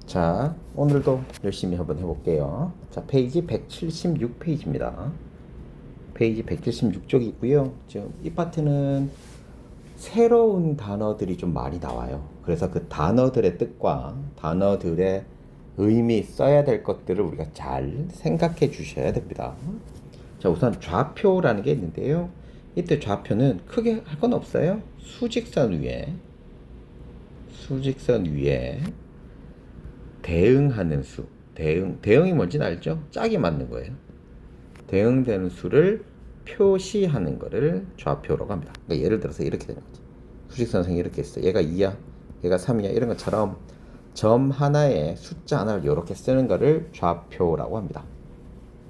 자, 오늘도 열심히 한번 해볼게요. 자, 페이지 176페이지입니다. 페이지 176쪽이고요. 지금 이 파트는 새로운 단어들이 좀 많이 나와요. 그래서 그 단어들의 뜻과 단어들의 의미, 써야 될 것들을 우리가 잘 생각해 주셔야 됩니다. 자, 우선 좌표라는 게 있는데요. 이때 좌표는 크게 할 건 없어요. 수직선 위에 대응하는 수. 대응이 뭔지는 알죠? 짝이 맞는 거예요. 대응되는 수를 표시하는 거를 좌표라고 합니다. 그러니까 예를 들어서 이렇게 되는 거지. 수직선생이 이렇게 있어. 얘가 2야, 얘가 3이야. 이런 것처럼 점 하나에 숫자 하나를 이렇게 쓰는 거를 좌표라고 합니다.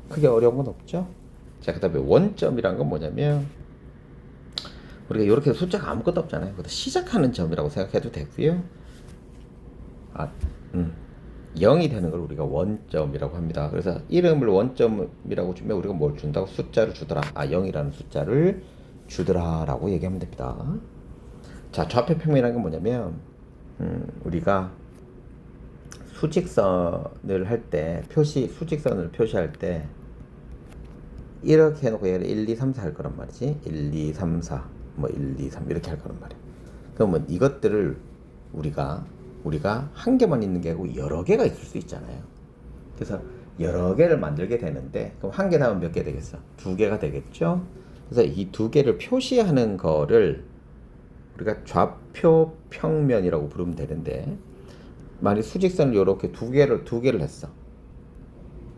크게 어려운 건 없죠? 자, 그 다음에 원점이란 건 뭐냐면 우리가 이렇게 숫자가 아무것도 없잖아요. 그래서 시작하는 점이라고 생각해도 되고요. 0이 되는 걸 우리가 원점이라고 합니다. 그래서 이름을 원점이라고 주면 우리가 뭘 준다고? 숫자를 주더라. 0이라는 숫자를 주더라라고 얘기하면 됩니다. 자, 좌표 평면이라는 건 뭐냐면 우리가 수직선을 할 때 수직선을 표시할 때 이렇게 해놓고 얘를 1, 2, 3, 4 할 거란 말이지. 1, 2, 3, 4 뭐 1, 2, 3 이렇게 할 거란 말이야. 그러면 이것들을 우리가 한 개만 있는 게 아니고 여러 개가 있을 수 있잖아요. 그래서 여러 개를 만들게 되는데 그럼 한 개 나오면 몇 개 되겠어? 두 개가 되겠죠? 그래서 이 두 개를 표시하는 거를 우리가 좌표 평면이라고 부르면 되는데 만약 수직선을 이렇게 두 개를 했어.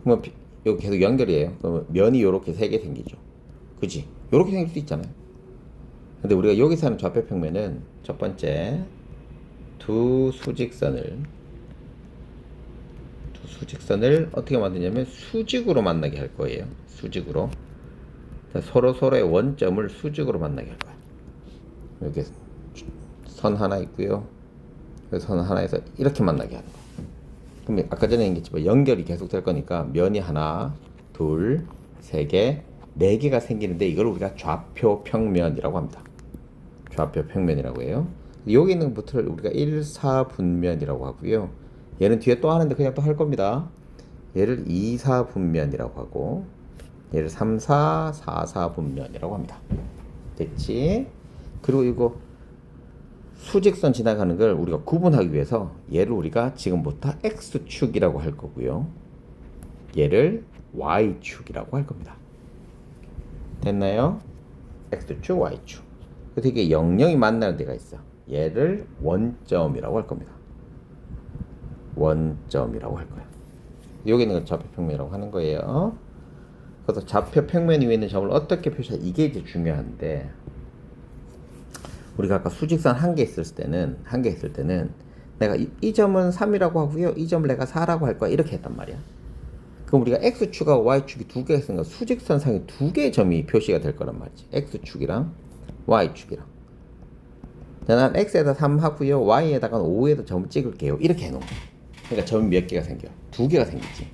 그러면 여기 계속 연결이에요. 그러면 면이 이렇게 세 개 생기죠. 그지? 이렇게 생길 수 있잖아요. 근데 우리가 여기서 하는 좌표 평면은 첫 번째 두 수직선을 어떻게 만드냐면 수직으로 만나게 할 거예요. 수직으로. 서로의 원점을 수직으로 만나게 할 거야. 이렇게 선 하나 있고요. 그 선 하나에서 이렇게 만나게 하는 거. 그럼 아까 전에 얘기했지만 연결이 계속 될 거니까 면이 하나, 둘, 세 개, 네 개가 생기는데 이걸 우리가 좌표 평면이라고 합니다. 좌표 평면이라고 해요. 여기 있는 부트를 우리가 1사분면이라고 하고요. 얘는 뒤에 또 하는데 그냥 또 할 겁니다. 얘를 2사분면이라고 하고 얘를 3사, 4사분면이라고 합니다. 됐지? 그리고 이거 수직선 지나가는 걸 우리가 구분하기 위해서 얘를 우리가 지금부터 X축이라고 할 거고요. 얘를 Y축이라고 할 겁니다. 됐나요? X축, Y축. 그래서 이게 00이 만나는 데가 있어. 얘를 원점이라고 할 겁니다. 원점이라고 할 거야. 여기 있는 걸 좌표평면이라고 하는 거예요. 그래서 좌표평면 위에 있는 점을 어떻게 표시하냐 이게 이제 중요한데 우리가 아까 수직선 한 개 있을 때는 내가 이 점은 3이라고 하고요. 이 점을 내가 4라고 할 거야. 이렇게 했단 말이야. 그럼 우리가 X축하고 Y축이 두 개가 있으니까 수직선상에 두 개의 점이 표시가 될 거란 말이지. X축이랑 Y축이랑. 난 X에다 3 하고요. Y에다가 5에다 점을 찍을게요. 이렇게 해놓은 거야. 그러니까 점이 몇 개가 생겨? 두 개가 생기지.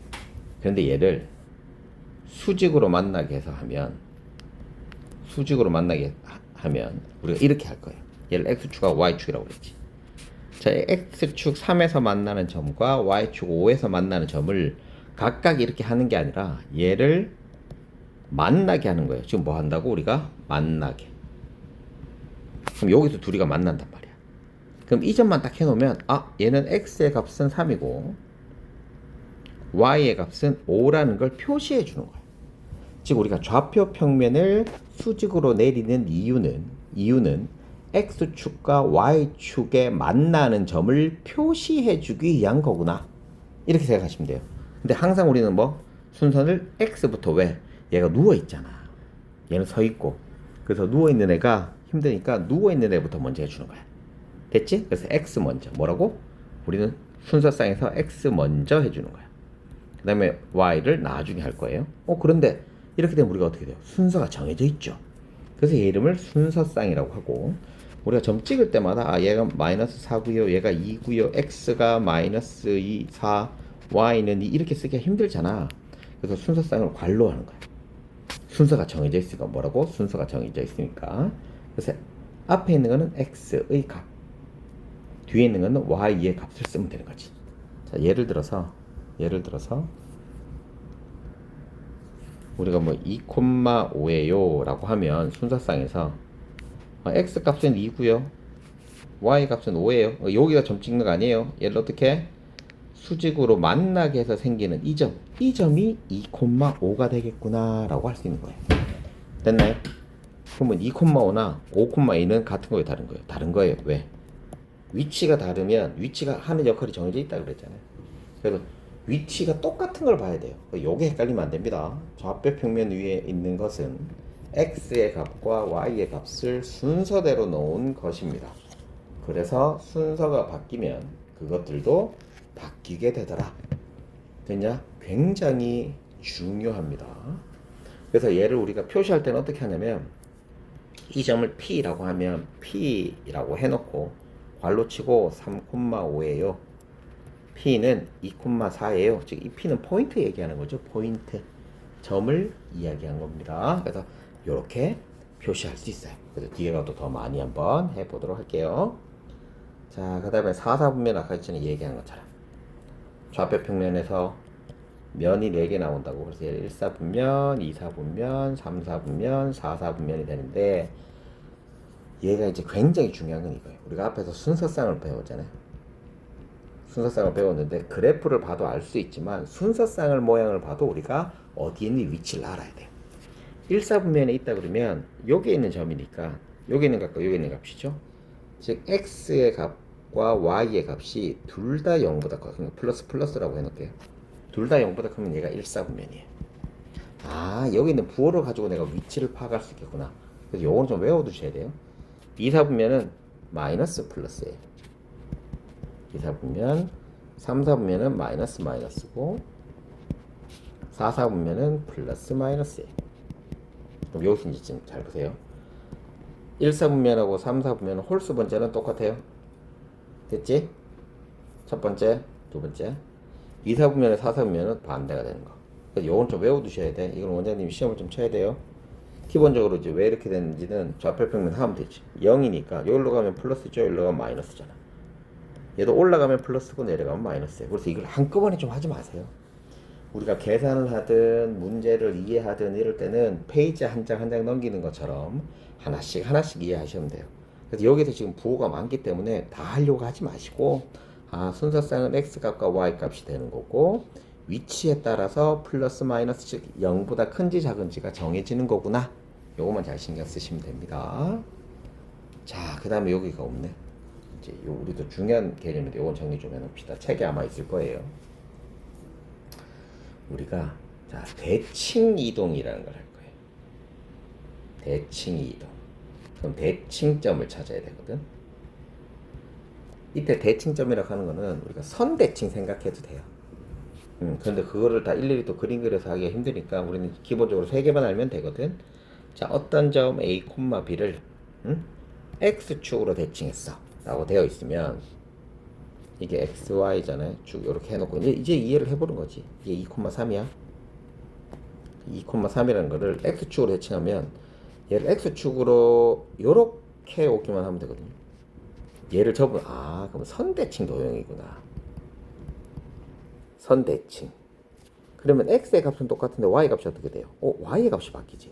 그런데 얘를 수직으로 만나게 하면 우리가 이렇게 할 거예요. 얘를 X축하고 Y축이라고 그랬지. 자, X축 3에서 만나는 점과 Y축 5에서 만나는 점을 각각 이렇게 하는 게 아니라 얘를 만나게 하는 거예요. 지금 뭐 한다고? 우리가 만나게. 그럼 여기서 둘이가 만난단 말이야. 그럼 이 점만 딱 해놓으면 얘는 X의 값은 3이고 Y의 값은 5라는 걸 표시해 주는 거야. 즉 우리가 좌표 평면을 수직으로 내리는 이유는 X축과 Y축에 만나는 점을 표시해 주기 위한 거구나. 이렇게 생각하시면 돼요. 근데 항상 우리는 순서를 X부터 왜? 얘가 누워있잖아. 얘는 서있고. 그래서 누워있는 애가 힘드니까 누워있는 애부터 먼저 해주는 거야. 됐지? 그래서 X 먼저. 뭐라고? 우리는 순서상에서 X 먼저 해주는 거야. 그 다음에 Y를 나중에 할 거예요. 그런데 이렇게 되면 우리가 어떻게 돼요? 순서가 정해져 있죠. 그래서 얘 이름을 순서쌍이라고 하고 우리가 점 찍을 때마다 얘가 마이너스 4고요. 얘가 2고요. X가 마이너스 2, 4, Y는 2 이렇게 쓰기가 힘들잖아. 그래서 순서쌍을 괄로 하는 거야. 순서가 정해져 있으니까 뭐라고? 순서가 정해져 있으니까. 그래서 앞에 있는 거는 X의 값, 뒤에 있는 거는 Y의 값을 쓰면 되는 거지. 자, 자, 예를 들어서 우리가 뭐 2,5예요 라고 하면 순서상에서 x 값은 2고요 y 값은 5예요. 여기가 점 찍는 거 아니에요. 얘를 어떻게 수직으로 만나게 해서 생기는 이 점이 2,5가 되겠구나 라고 할 수 있는 거예요. 됐나요? 그러면 2,5나 5,2는 같은 거예요, 다른 거예요? 다른 거예요. 왜? 위치가 다르면 위치가 하는 역할이 정해져 있다 그랬잖아요. 그래서 위치가 똑같은 걸 봐야 돼요. 요게 헷갈리면 안 됩니다. 좌표 평면 위에 있는 것은 x의 값과 y의 값을 순서대로 놓은 것입니다. 그래서 순서가 바뀌면 그것들도 바뀌게 되더라. 됐냐? 굉장히 중요합니다. 그래서 얘를 우리가 표시할 때는 어떻게 하냐면 이 점을 P라고 하면 P라고 해놓고 괄호 치고 3,5예요. P는 2,4예요. 즉 이 P는 포인트 얘기하는 거죠. 포인트. 점을 이야기한 겁니다. 그래서 이렇게 표시할 수 있어요. 그래서 뒤에 가도 더 많이 한번 해보도록 할게요. 자, 그 다음에 4사분면 아까 전에 얘기한 것처럼 좌표 평면에서 면이 4개 나온다고. 그래서 1사분면, 2사분면, 3사분면, 4사분면이 되는데 얘가 이제 굉장히 중요한 건 이거예요. 우리가 앞에서 순서쌍을 배웠잖아요. 순서쌍을 배웠는데 그래프를 봐도 알 수 있지만 순서쌍을 모양을 봐도 우리가 어디에 있는 위치를 알아야 돼요. 1사분면에 있다 그러면 여기에 있는 점이니까 여기 있는 값과 여기 있는 값이죠. 즉 x의 값과 y의 값이 둘 다 0보다 커. 그러니까 플러스라고 해놓을게요. 둘 다 0보다 크면 얘가 1사분면이에요. 아, 여기 있는 부호를 가지고 내가 위치를 파악할 수 있겠구나. 그래서 요거는 좀 외워두셔야 돼요. 2사분면은 마이너스 플러스예요. 2사분면, 3사분면은 마이너스고 4사분면은 플러스 마이너스예요. 그럼 여기서 이제 좀 잘 보세요. 1사분면하고 3사분면은 홀수 번째는 똑같아요. 됐지? 첫 번째, 두 번째. 2사분면에 4사분면은 반대가 되는 거. 그래서 요건 좀 외워두셔야 돼. 이건 원장님이 시험을 좀 쳐야 돼요. 기본적으로 이제 왜 이렇게 되는지는 좌표 평면 하면 되지. 0이니까 여기로 가면 플러스죠. 여기로 가면 마이너스잖아. 얘도 올라가면 플러스고 내려가면 마이너스예요. 그래서 이걸 한꺼번에 좀 하지 마세요. 우리가 계산을 하든 문제를 이해하든 이럴 때는 페이지 한 장 한 장 넘기는 것처럼 하나씩 이해하시면 돼요. 그래서 여기서 지금 부호가 많기 때문에 다 하려고 하지 마시고 순서상은 x값과 y값이 되는 거고 위치에 따라서 플러스 마이너스 즉 0보다 큰지 작은지가 정해지는 거구나. 요것만 잘 신경 쓰시면 됩니다. 자, 그 다음에 여기가 없네. 이제 우리도 중요한 개념인데 요건 정리 좀 해놓읍시다. 책에 아마 있을 거예요. 우리가 대칭 이동이라는 걸 할 거예요. 대칭 이동. 그럼 대칭점을 찾아야 되거든. 이때 대칭점이라고 하는 거는 우리가 선대칭 생각해도 돼요. 그런데 그거를 다 일일이 또 그림 그려서 하기가 힘드니까 우리는 기본적으로 3개만 알면 되거든. 자, 어떤 점 A, B를 X축으로 대칭했어 라고 되어 있으면 이게 XY잖아요. 쭉 이렇게 해놓고 이제 이해를 해보는 거지. 이게 2,3이야. 2,3이라는 거를 X축으로 대칭하면 얘를 X축으로 이렇게 오기만 하면 되거든요. 얘를 접으면 그럼 선대칭 도형이구나. 선대칭. 그러면 x의 값은 똑같은데 y 값이 어떻게 돼요? y의 값이 바뀌지.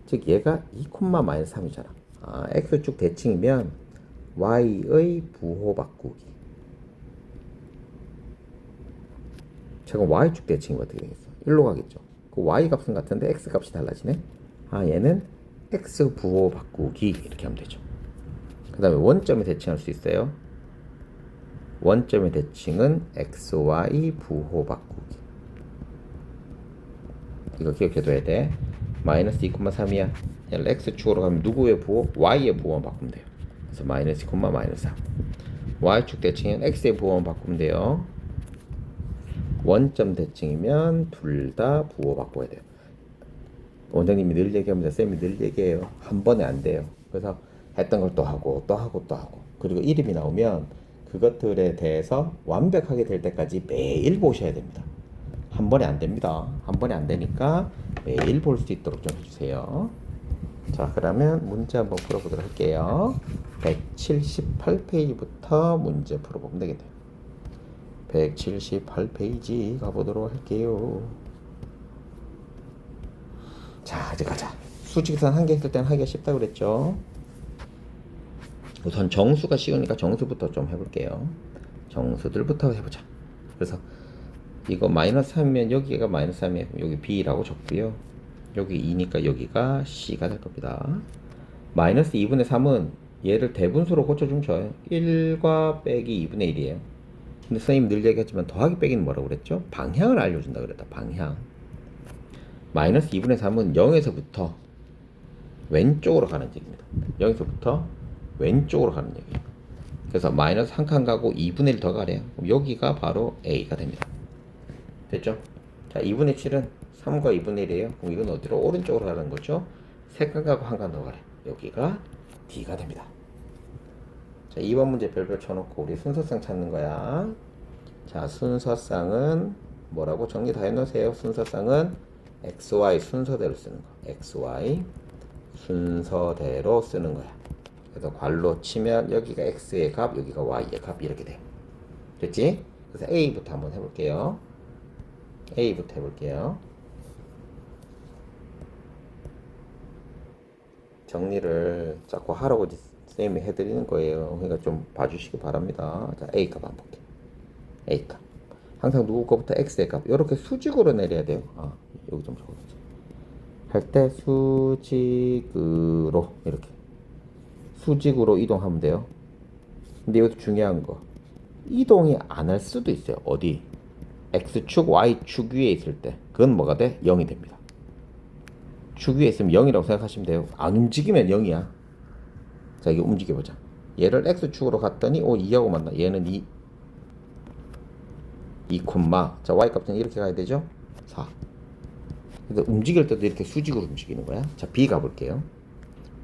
즉 얘가 2,-3이잖아. x축 대칭이면 y의 부호 바꾸기. 제가 y축 대칭이 어떻게 되겠어? 1로 가겠죠. 그 y 값은 같은데 x 값이 달라지네. 얘는 x 부호 바꾸기 이렇게 하면 되죠. 그 다음에 원점에 대칭할 수 있어요. 원점의 대칭은 xy 부호 바꾸기. 이거 기억해둬야 돼. 마이너스 2,3이야. 얘를 x축으로 가면 누구의 부호? y의 부호만 바꾸면 돼요. 그래서 마이너스 2, 마이너스 3. y축 대칭은 x의 부호만 바꾸면 돼요. 원점 대칭이면 둘 다 부호 바꿔야 돼요. 원장님이 늘 얘기합니다. 쌤이 늘 얘기해요. 한 번에 안 돼요. 그래서 했던 걸 또 하고 그리고 이름이 나오면 그것들에 대해서 완벽하게 될 때까지 매일 보셔야 됩니다. 한 번에 안 됩니다. 한 번에 안 되니까 매일 볼 수 있도록 좀 해주세요. 자, 그러면 문제 한번 풀어보도록 할게요. 178페이지부터 문제 풀어보면 되겠네요. 178페이지 가보도록 할게요. 자, 이제 가자. 수직선 한 개 했을 때는 하기가 쉽다고 그랬죠. 우선 정수가 쉬우니까 정수부터 좀 해볼게요. 정수들부터 해보자. 그래서 이거 마이너스 3이면 여기가 마이너스 3이에요. 여기 B라고 적고요. 여기 2니까 여기가 C가 될 겁니다. 마이너스 2분의 3은 얘를 대분수로 고쳐주면 좋아요. 1과 빼기 2분의 1이에요. 근데 선생님 늘 얘기했지만 더하기 빼기는 뭐라고 그랬죠? 방향을 알려준다 그랬다. 방향. 마이너스 2분의 3은 0에서부터 왼쪽으로 가는 얘기입니다. 0에서부터 왼쪽으로 가는 얘기예요. 그래서 마이너스 한 칸 가고 2분의 1 더 가래요. 그럼 여기가 바로 A가 됩니다. 됐죠? 자, 2분의 7은 3과 2분의 1이에요. 그럼 이건 어디로? 오른쪽으로 가는 거죠? 3칸 가고 한 칸 더 가래. 여기가 D가 됩니다. 자, 2번 문제 별별 쳐놓고 우리 순서상 찾는 거야. 자, 순서상은 뭐라고 정리 다 해놓으세요. 순서상은 XY 순서대로 쓰는 거. XY 순서대로 쓰는 거야. 그래서 괄호 치면 여기가 X의 값, 여기가 Y의 값 이렇게 돼. 됐지? 그래서 A부터 한번 해볼게요. A부터 해볼게요. 정리를 자꾸 하라고 쌤이 해드리는 거예요. 그러니까 좀 봐주시기 바랍니다. 자, A 값 한번 볼게요. A 값. 항상 누구 거부터 X의 값. 이렇게 수직으로 내려야 돼요. 아, 여기 좀 적어주세요. 할 때 수직으로 이렇게. 수직으로 이동하면 돼요. 근데 이것도 중요한 거. 이동이 안 할 수도 있어요. 어디? X축, Y축 위에 있을 때. 그건 뭐가 돼? 0이 됩니다. 축 위에 있으면 0이라고 생각하시면 돼요. 안 움직이면 0이야. 자, 이게 움직여보자. 얘를 X축으로 갔더니 2하고 만나. 얘는 2, 자, Y 값은 이렇게 가야 되죠? 4. 근데 움직일 때도 이렇게 수직으로 움직이는 거야. 자, B 가볼게요.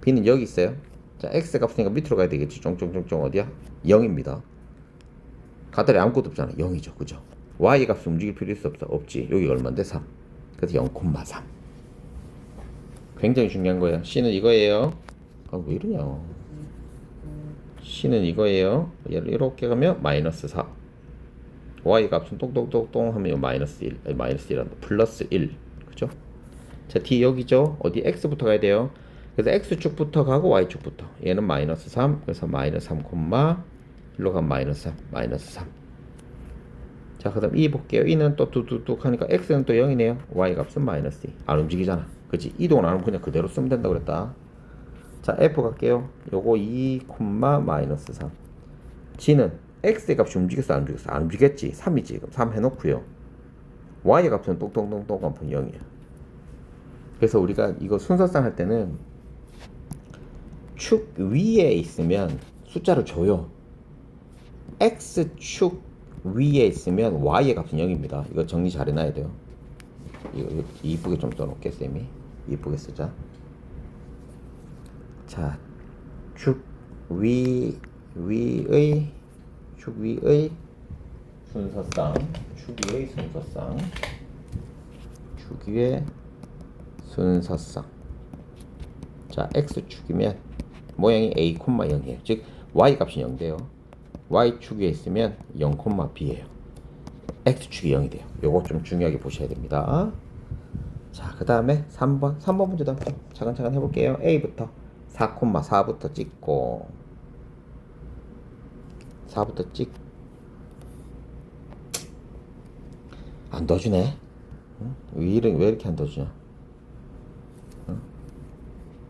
B는 여기 있어요. 자, X 값이니까 밑으로 가야 되겠지. 쫑쫑쫑쫑 어디야? 0입니다. 가다리 아무것도 없잖아. 0이죠. 그죠? Y 값이 움직일 필요 있어 없어? 없지. 여기가 얼마인데? 3. 그래서 0,3. 굉장히 중요한 거예요. C는 이거예요. 아, 왜 이러냐. C는 이거예요. 얘를 이렇게 가면 마이너스 4. Y 값은 똑똑똑똑 하면 마이너스 1. 아니, 마이너스 1한다. 플러스 1. 그죠? 자, D 여기죠? 어디? X부터 가야 돼요. 그래서 X축부터 가고 Y축부터. 얘는 마이너스 3. 그래서 마이너스 3, 일로 가면 마이너스 3. 마이너스 3. 자, 그 다음 2 볼게요. 2는 또 뚝뚝뚝 하니까 X는 또 0이네요. Y 값은 마이너스 2. 안 움직이잖아. 그치? 이동을 안 하면 그냥 그대로 쓰면 된다고 그랬다. 자, F 갈게요. 요거 2, 마이너스 3. G는 X의 값이 움직였어? 안 움직였어? 안 움직였지? 3이지. 그럼 3 해놓고요. Y의 값은 똑똑똑똑 하면 0이야. 그래서 우리가 이거 순서상 할 때는 축 위에 있으면 숫자를 줘요. X축 위에 있으면 Y의 값은 0입니다. 이거 정리 잘 해놔야 돼요. 이거 이쁘게 좀 써놓을게, 쌤이. 이쁘게 쓰자. 자, 축 위의 순서상, 축 위의 순서상, 축 위의 순서상. 자, X축이면 모양이 A, 0이에요. 즉 Y 값이 0돼요. Y축에 있으면 0,B예요. X축이 0이 돼요. 요거 좀 중요하게 보셔야 됩니다. 자, 그 다음에 3번 문제도 좀 차근차근 해볼게요. A부터 4,4부터 찍고 4부터 찍. 안 넣어주네. 응? 왜 이렇게 안 넣어주냐? 응?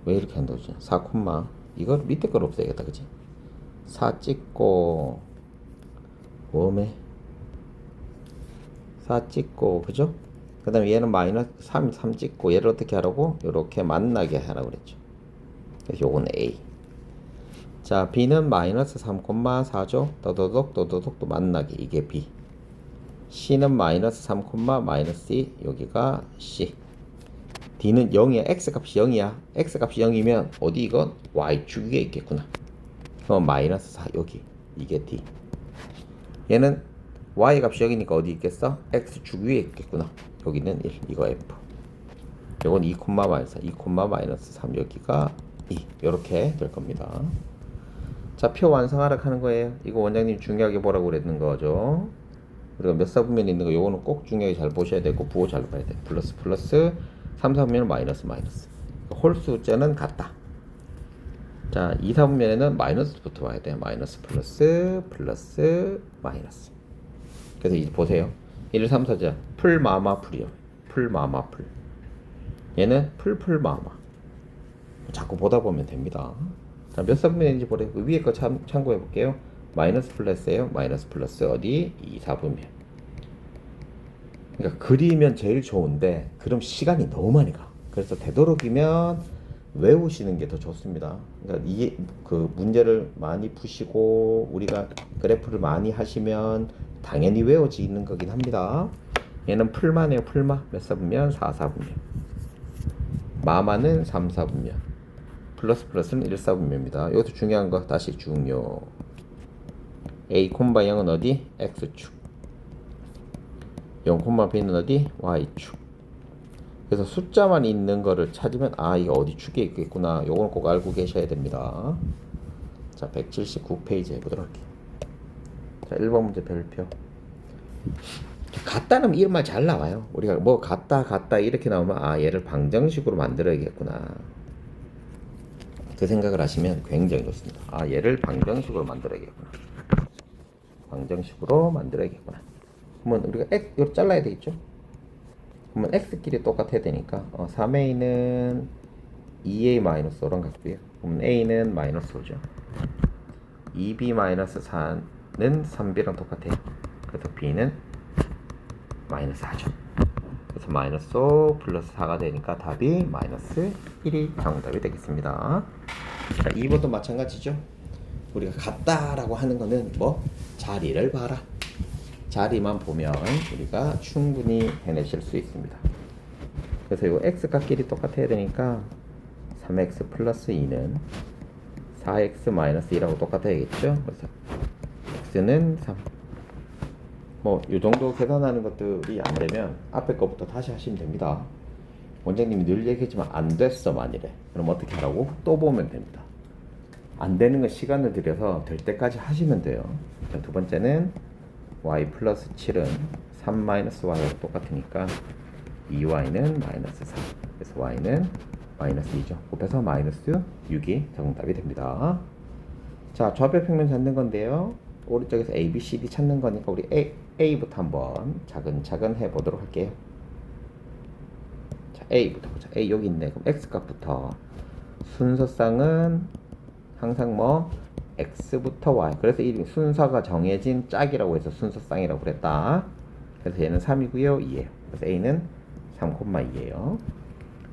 왜 이렇게 안 넣어주냐? 4, 이거 밑에 걸 없애야겠다, 그치? 4 찍고 웜에 4 찍고, 그죠? 그 다음에 얘는 마이너스 3 찍고 얘를 어떻게 하라고? 이렇게 만나게 하라고 그랬죠. 그래서 요건 A. 자, B는 마이너스 3,4죠? 더더덕 또 만나게. 이게 B. C는 마이너스 3, 마이너스 2. 여기가 C. D는 0이야. X값이 0이야. X값이 0이면 어디 이건? Y축 위에 있겠구나. 그럼 마이너스 4 여기. 이게 D. 얘는 Y값이 0이니까 어디 있겠어? X축 위에 있겠구나. 여기는 1. 이거 F. 요건 2, 마이너스 4. 2, 마이너스 3. 여기가 2. 요렇게 될 겁니다. 자, 표 완성하라 하는 거예요. 이거 원장님 중요하게 보라고 그랬는 거죠. 우리가 몇 사분면이 있는 거 요거는 꼭 중요하게 잘 보셔야 되고 부호 잘 봐야 돼. 플러스 플러스 3, 4분면은 마이너스 마이너스. 홀수자는 같다. 자, 2, 4분면에는 마이너스부터 와야 돼. 마이너스 플러스 플러스 마이너스. 그래서 이제 보세요. 1, 3, 4자 풀마마 풀이요. 풀마마 풀. 얘는 풀풀마마. 자꾸 보다 보면 됩니다. 자, 몇 사분면인지 보래. 그 위에 거 참고해 볼게요. 마이너스 플러스예요. 마이너스 플러스 어디? 2, 4분면. 그러니까 그리면 제일 좋은데 그럼 시간이 너무 많이 가. 그래서 되도록이면 외우시는 게 더 좋습니다. 그러니까 이 그 문제를 많이 푸시고 우리가 그래프를 많이 하시면 당연히 외워지는 거긴 합니다. 얘는 풀마네요. 풀마. 몇 사분면? 4, 4분면. 마마는 3, 4분면. 플러스 플러스는 1, 4분면입니다. 이것도 중요한 거 다시 중요. A, 0은 어디? X축. 0, B는 어디? Y축. 그래서 숫자만 있는 거를 찾으면 아 이거 어디 축에 있겠구나. 요거는 꼭 알고 계셔야 됩니다. 자, 179페이지 해보도록 할게요. 자, 1번 문제 별표. 같다는 이런 말 잘 나와요. 우리가 뭐 같다 이렇게 나오면 아 얘를 방정식으로 만들어야겠구나. 그 생각을 하시면 굉장히 좋습니다. 아 얘를 방정식으로 만들어야겠구나. 방정식으로 만들어야겠구나. 그러면 우리가 x 이거 잘라야 되겠죠? 그러면 x끼리 똑같아야 되니까 3a는 2a-5랑 같고요. 그러면 a는 마이너스 5죠. 2b-4는 3b랑 똑같아요. 그래서 b는 마이너스 4죠. 그래서 마이너스 5 플러스 4가 되니까 답이 마이너스 1이 정답이 되겠습니다. 자, 2번도 마찬가지죠. 우리가 같다라고 하는 거는 뭐 자리를 봐라. 자리만 보면 우리가 충분히 해내실 수 있습니다. 그래서 이 x값끼리 똑같아야 되니까 3x 플러스 2는 4x 마이너스 2라고 똑같아야겠죠. 그래서 x는 3. 뭐 이 정도 계산하는 것들이 안 되면 앞에 거부터 다시 하시면 됩니다. 원장님이 늘 얘기했지만 안 됐어 만일에 그럼 어떻게 하라고? 또 보면 됩니다. 안 되는 건 시간을 들여서 될 때까지 하시면 돼요. 자, 두 번째는 y 플러스 7은 3 마이너스 y하고 똑같으니까 2y는 마이너스 4. 그래서 y는 마이너스 2죠. 곱해서 마이너스 6이 정답이 됩니다. 자, 좌표 평면 찾는 건데요. 오른쪽에서 A, B, C, D 찾는 거니까 우리 A부터 한번 차근차근 해보도록 할게요. 자, A부터 보자. A 여기 있네. 그럼 X값부터 순서상은 항상 뭐 X부터 Y. 그래서 이 순서가 정해진 짝이라고 해서 순서상이라고 그랬다. 그래서 얘는 3이고요. 2예요. 그래서 A는 3,2예요.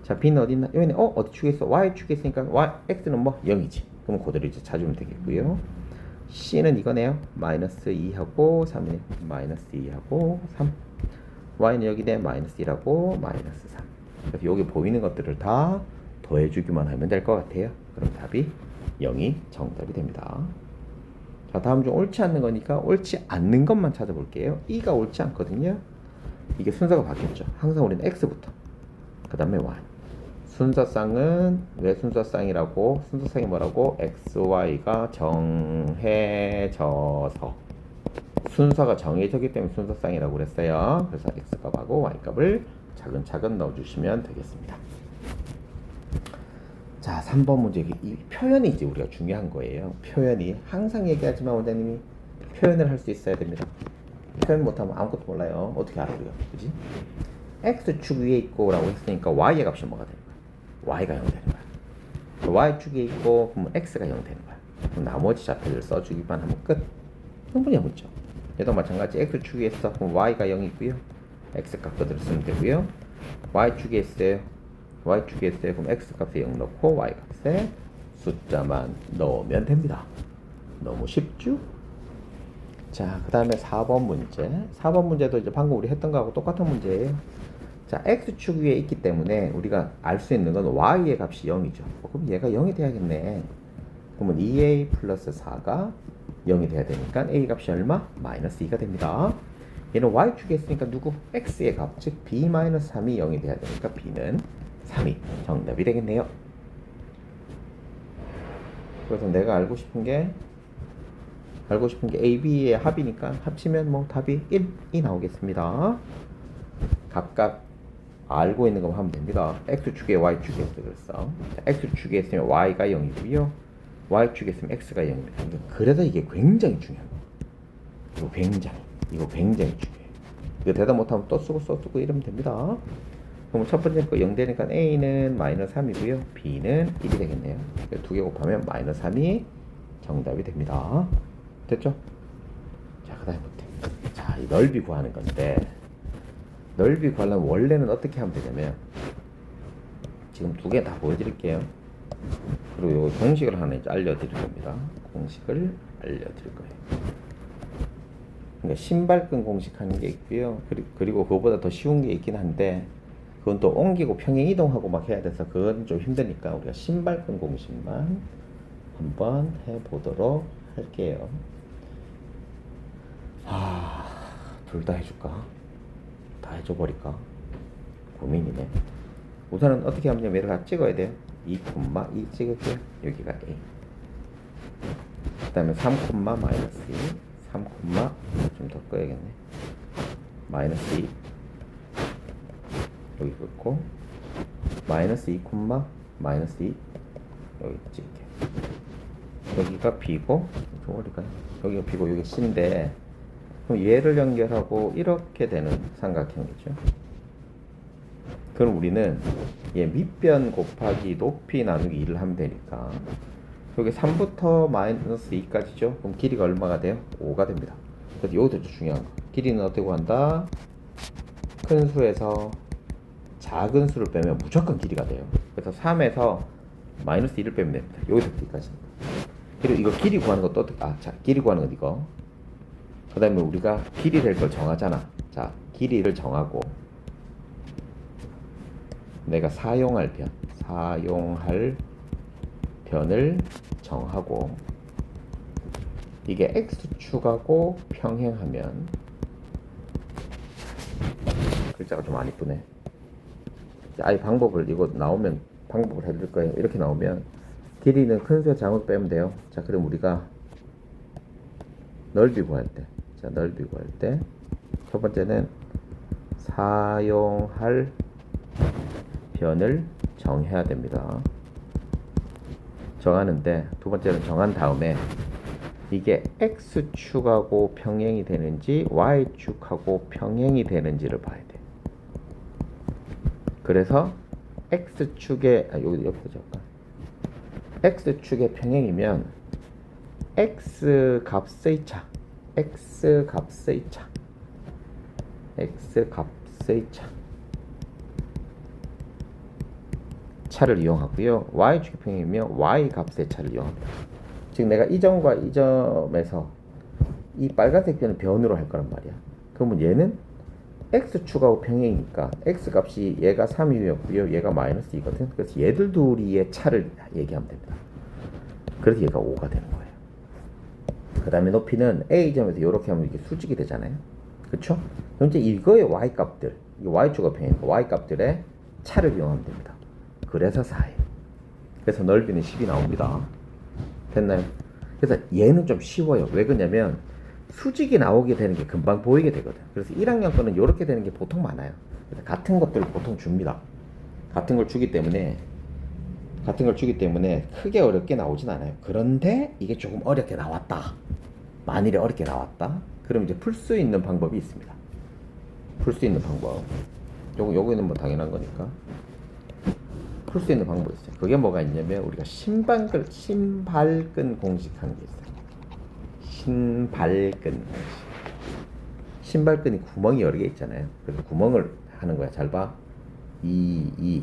자, B는 어디 있나? 여기는 어디 축에 있어? Y 축에 있으니까 X는 뭐 0이지. 그럼 그대로 이제 찾으면 되겠고요. C는 이거네요. 마이너스 2하고 3이네. 마이너스 2하고 3. Y는 여기네. 마이너스 1하고 마이너스 3. 그래서 여기 보이는 것들을 다 더해주기만 하면 될 것 같아요. 그럼 답이 0이 정답이 됩니다. 자, 다음 중 옳지 않는 거니까 옳지 않는 것만 찾아볼게요. 2가 옳지 않거든요. 이게 순서가 바뀌었죠. 항상 우리는 X부터 그 다음에 Y. 순서상은 왜 순서상이라고? 순서상이 뭐라고? XY가 정해져서 순서가 정해졌기 때문에 순서상이라고 그랬어요. 그래서 X값하고 Y값을 차근차근 넣어주시면 되겠습니다. 자, 3번 문제. 이 표현이 이제 우리가 중요한 거예요. 표현이 항상 얘기하지만 원장님이 표현을 할 수 있어야 됩니다. 표현 못하면 아무것도 몰라요. 어떻게 알아 우리가? 그지? X축 위에 있고 라고 했으니까 Y의 값이 뭐가 되는 거야? Y가 0 되는 거야. Y축에 있고 그러면 X가 0 되는 거야. 그럼 나머지 좌표를 써주기만 하면 끝. 충분히 하고 있죠. 얘도 마찬가지. X축에 있어. 그럼 Y가 0이고요. X값 그대로 쓰면 되고요. Y축에 있어요. Y축에 있어요. 그럼 X값에 0 넣고 Y값에 숫자만 넣으면 됩니다. 너무 쉽죠? 자, 그 다음에 4번 문제. 4번 문제도 이제 방금 우리 했던 거하고 똑같은 문제예요. 자, X축 위에 있기 때문에 우리가 알 수 있는 건 Y의 값이 0이죠. 그럼 얘가 0이 돼야겠네. 그러면 2A 플러스 4가 0이 돼야 되니까 A 값이 얼마? 마이너스 2가 됩니다. 얘는 Y축에 있으니까 누구? X의 값, 즉 B 마이너스 3이 0이 돼야 되니까 B는 3이 정답이 되겠네요. 그래서 내가 알고 싶은 게 알고 싶은 게 A, B의 합이니까 합치면 뭐 답이 1이 나오겠습니다. 각각 알고 있는 것만 하면 됩니다. X축에 Y축에 있어 그랬어. X축에 있으면 Y가 0이고요. Y축에 있으면 X가 0입니다. 그래서 이게 굉장히 중요한 거예요. 이거 굉장히 중요해요. 이거 대답 못하면 또 쓰고 이러면 됩니다. 그럼 첫 번째 거 0 되니까 A는 마이너스 3이고요. B는 1이 되겠네요. 두 개 곱하면 마이너스 3이 정답이 됩니다. 됐죠? 자, 그 다음에 자, 이 넓이 구하는 건데, 넓이 구하려면 원래는 어떻게 하면 되냐면, 지금 두 개 다 보여드릴게요. 그리고 이 공식을 하나 이제 알려드릴 겁니다. 공식을 알려드릴 거예요. 그러니까 신발끈 공식 하는 게 있고요. 그리고 그거보다 더 쉬운 게 있긴 한데, 그건 또 옮기고 평행 이동하고 막 해야 돼서 그건 좀 힘드니까 우리가 신발끈 공식만 한번 해보도록 할게요. 둘 다 해줄까? 다 해줘버릴까? 고민이네. 우선은 어떻게 하면 얘를 다 찍어야 돼요. 2, 2 찍을게요. 여기가 A. 그 다음에 3, 마이너스 2. 3, 좀 더 꺼야겠네. 마이너스 2. 여기 긋고 마이너스 2, 마이너스 2 여기 찍을게요. 여기가 B고 좀 올릴까요? 여기가 B고 여기가 C인데 그럼 얘를 연결하고 이렇게 되는 삼각형이죠. 그럼 우리는 얘 밑변 곱하기 높이 나누기 2를 하면 되니까 여기 3부터 마이너스 2까지죠. 그럼 길이가 얼마가 돼요? 5가 됩니다. 그래서 여기서 중요한 거 길이는 어떻게 구한다? 큰 수에서 작은 수를 빼면 무조건 길이가 돼요. 그래서 3에서 마이너스 1을 빼면 됩니다. 여기서 여기까지. 그리고 이거 길이 구하는 것도 자, 길이 구하는 건 이거. 그 다음에 우리가 길이 될 걸 정하잖아. 자, 길이를 정하고 내가 사용할 변을 정하고 이게 X축하고 평행하면 글자가 좀 안 이쁘네. 아예 방법을 이거 나오면 방법을 해드릴 거예요. 이렇게 나오면 길이는 큰 수에 작은 수 빼면 돼요. 자, 그럼 우리가 넓이 구할 때, 자, 넓이 구할 때 첫 번째는 사용할 변을 정해야 됩니다. 정하는데 두 번째는 정한 다음에 이게 X축하고 평행이 되는지 Y축하고 평행이 되는지를 봐야 돼. 그래서 X축에 여기 옆에 적을까? X축의 평행이면 X값의 차를 이용하고요. Y축의 평행이면 Y값의 차를 이용합니다. 즉 내가 이 점과 이 점에서 이 빨간색 변을 변으로 할 거란 말이야. 그러면 얘는 X축하고 평행이니까 X값이 얘가 3이었고요. 얘가 마이너스 2거든. 그래서 얘들 둘이의 차를 얘기하면 됩니다. 그래서 얘가 5가 되는 거예요. 그 다음에 높이는 A점에서 이렇게 하면 이게 수직이 되잖아요. 그쵸? 현재 이거의 Y값들, 이 Y축과 평행이니까 Y값들의 차를 이용하면 됩니다. 그래서 4예요. 그래서 넓이는 10이 나옵니다. 됐나요? 그래서 얘는 좀 쉬워요. 왜 그러냐면 수직이 나오게 되는 게 금방 보이게 되거든. 그래서 1학년 거는 이렇게 되는 게 보통 많아요. 그래서 같은 것들을 보통 줍니다. 같은 걸 주기 때문에 크게 어렵게 나오진 않아요. 그런데 이게 조금 어렵게 나왔다. 만일에 어렵게 나왔다. 그럼 이제 풀 수 있는 방법이 있습니다. 풀 수 있는 방법. 요거는 뭐 당연한 거니까. 풀 수 있는 방법이 있어요. 그게 뭐가 있냐면 우리가 신발끈 공식 하는 게 있어요. 신발끈이 구멍이 여러 개 있잖아요. 그래서 구멍을 하는 거야. 잘 봐.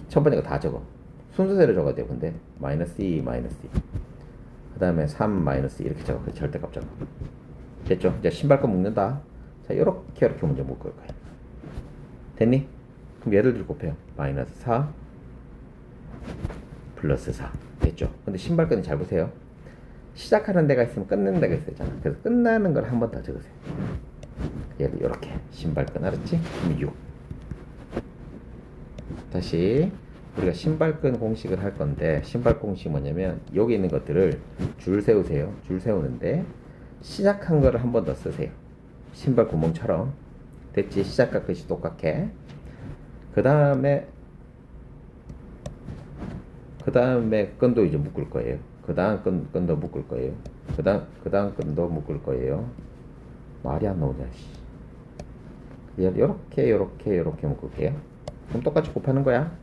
첫 번째 거 다 적어. 순서대로 적어야 돼요. 근데 마이너스 2, 그 다음에 3, 마이너스 2 이렇게 적어. 절대 깜짝 됐죠? 이제 신발끈 묶는다. 자, 이렇게 먼저 묶을 거예요. 됐니? 그럼 얘를 들 곱해요. 마이너스 4 플러스 4 됐죠? 근데 신발끈이 잘 보세요. 시작하는 데가 있으면 끝내는 데가 있잖아. 그래서 끝나는 걸 한 번 더 적으세요. 얘를 이렇게 신발끈 알았지? 그럼 6. 다시 우리가 신발끈 공식을 할 건데 신발 공식이 뭐냐면 여기 있는 것들을 줄 세우세요. 줄 세우는데 시작한 거를 한 번 더 쓰세요. 신발 구멍처럼. 됐지? 시작과 끝이 똑같게. 그 다음에 끈도 이제 묶을 거예요. 그 다음 끈도 묶을 거예요. 그 다음 끈도 묶을 거예요. 말이 안 나오냐, 씨. 요렇게 묶을게요. 그럼 똑같이 곱하는 거야.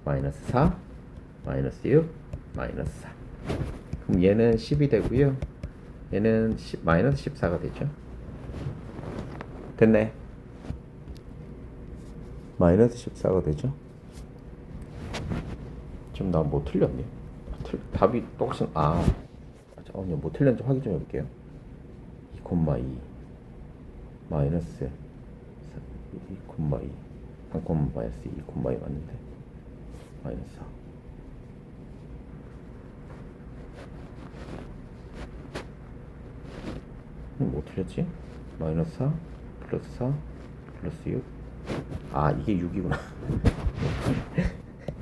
마이너스 4, 마이너스 6, 마이너스 4. 그럼 얘는 10이 되고요. 얘는 마이너스 14가 되죠. 됐네. 마이너스 14가 되죠. 지금 나 뭐 틀렸니? 답이 똑같이 잠깐만요. 뭐 틀렸는지 확인 좀 해볼게요. 2,2 마이너스 2,2 3, 마이너스 2,2 맞는데 마이너스 4. 뭐 틀렸지? 마이너스 4 플러스 4 플러스 6. 이게 6이구나.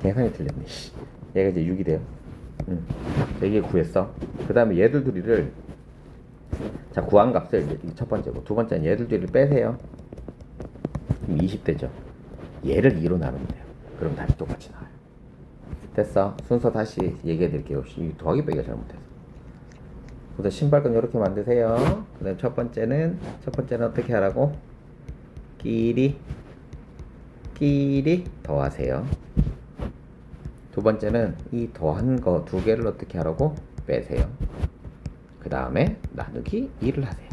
계산이 틀렸네. 얘가 이제 6이 돼요. 이게 구했어. 그 다음에 얘들 둘이를 자 구한 값을 이제 첫 번째고 두 번째는 얘들 둘이를 빼세요. 그럼 20되죠. 얘를 2로 나누면 돼요. 그럼 답이 똑같이 나와요. 됐어. 순서 다시 얘기해 드릴게요. 더하기 빼기가 잘못해서. 그래서 신발끈 이렇게 만드세요. 그 다음 첫 번째는 어떻게 하라고? 끼리 더하세요. 두 번째는 이 더한 거 두 개를 어떻게 하라고? 빼세요. 그 다음에 나누기 2를 하세요.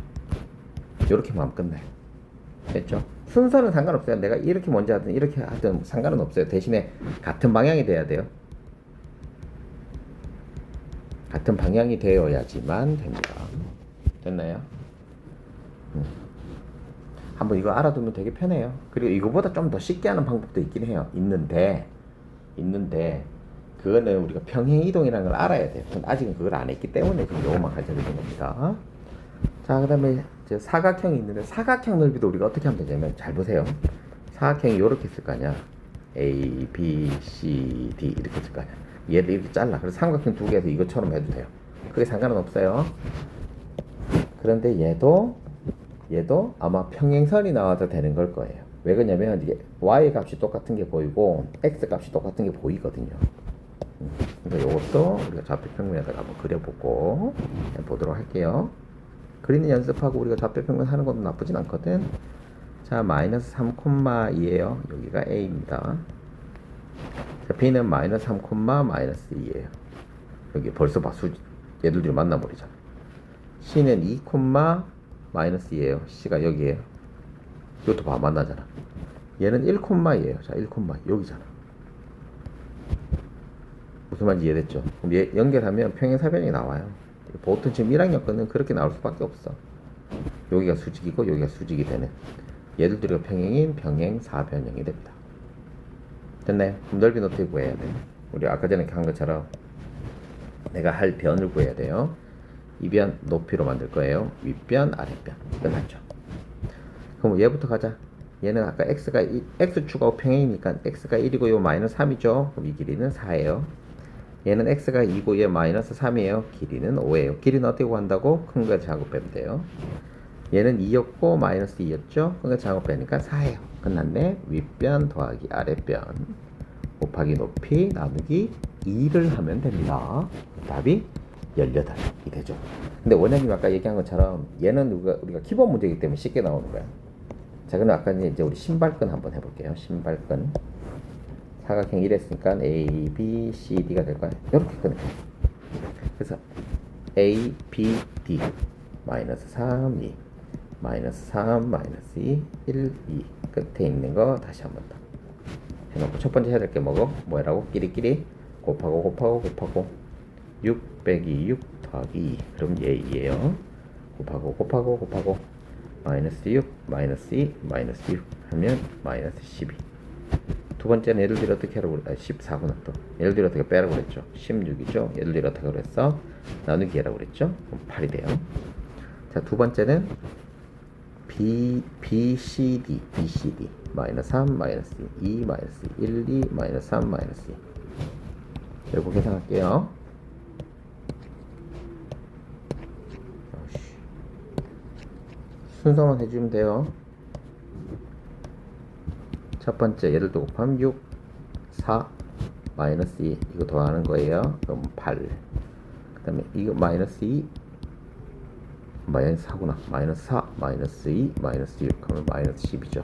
이렇게 하면 끝나요. 됐죠? 순서는 상관없어요. 내가 이렇게 먼저 하든 이렇게 하든 상관은 없어요. 대신에 같은 방향이 돼야 돼요. 같은 방향이 되어야지만 됩니다. 됐나요? 한번 이거 알아두면 되게 편해요. 그리고 이거보다 좀 더 쉽게 하는 방법도 있긴 해요. 있는데 그거는 우리가 평행이동이라는 걸 알아야 돼요. 아직은 그걸 안 했기 때문에 지금 요것만 가르쳐드리는 겁니다. 자, 그 다음에 사각형이 있는데 사각형 넓이도 우리가 어떻게 하면 되냐면 잘 보세요. 사각형이 이렇게 있을 거 아니야. A, B, C, D 이렇게 있을 거 아니야. 얘를 이렇게 잘라. 그래서 삼각형 두 개에서 이것처럼 해도 돼요. 그게 상관은 없어요. 그런데 얘도 아마 평행선이 나와도 되는 걸 거예요. 왜 그러냐면 이게 y 값이 똑같은 게 보이고 x 값이 똑같은 게 보이거든요. 그러니까 이것도 우리가 좌표 평면에다가 한번 그려보고 보도록 할게요. 그리는 연습하고 우리가 좌표 평면 하는 것도 나쁘진 않거든. 자, 마이너스 3,2예요. 여기가 a입니다. 자, b는 마이너스 3, 마이너스 2예요. 여기 벌써 봐, 얘들이 만나버리잖아. c는 2, 마이너스 2예요. c가 여기에요. 이것도 봐, 만나잖아. 얘는 1,2예요. 자, 1, 여기잖아. 무슨 말인지 이해됐죠? 그럼 얘 연결하면 평행사변이 나와요. 보통 지금 1학년 거는 그렇게 나올 수밖에 없어. 여기가 수직이고 여기가 수직이 되는 얘들 둘이가 평행인 평행사변형이 됩니다. 됐나요? 그럼 넓이는 어떻게 구해야 돼? 우리 아까 전에 한 것처럼 내가 할 변을 구해야 돼요. 이 변 높이로 만들 거예요. 윗변, 아랫변. 끝났죠. 그럼 얘부터 가자. 얘는 아까 x축하고 평행이니까 x가 1이고 요 마이너스 3이죠. 그럼 이 길이는 4예요. 얘는 x가 2고 얘 마이너스 3이에요. 길이는 5예요. 길이는 어떻게 구한다고? 큰 거 작업 빼면 돼요. 얘는 2였고 마이너스 2였죠. 큰 거 작업 빼니까 4예요. 끝났네. 윗변 더하기 아랫변 곱하기 높이 나누기 2를 하면 됩니다. 답이 18이 되죠. 근데 원장님 아까 얘기한 것처럼 얘는 우리가 기본 문제이기 때문에 쉽게 나오는 거야. 자, 그럼 아까 이제 우리 신발끈 한번 해볼게요. 신발끈. 사각형 1했으니까 A, B, C, D가 될 거야. 이렇게 끊을게요. 그래서 A, B, D 마이너스 3, 2 마이너스 3, 마이너스 2, 1, 2 끝에 있는 거 다시 한번 더 해놓고 첫 번째 해야 될 게 뭐라고? 끼리끼리 곱하고 6 빼기 6 더하기 2 그럼 얘 2예요. 곱하고 마이너스 6 마이너스 2 마이너스 6 하면 마이너스 12. 두 번째는 얘들 들이 어떻게 하라고 그랬어? 14구나 또. 얘들 들이 어떻게 빼라고 그랬죠? 16이죠? 얘들 들이 어떻게 그랬어? 나누기 하라고 그랬죠? 그럼 8이 돼요. 자, 두 번째는 BCD 마이너스 3 마이너스 2 마이너스 1, 2 마이너스 3 마이너스 2 그리고 계산할게요. 순서만 해주면 돼요. 첫 번째 얘를 또 곱하면 6, 4, 마이너스 2 이거 더하는 거예요. 그럼 8. 그 다음에 이거 마이너스 2, 마이너스 4구나. 마이너스 4, 마이너스 2, 마이너스 6 하면 마이너스 10이죠.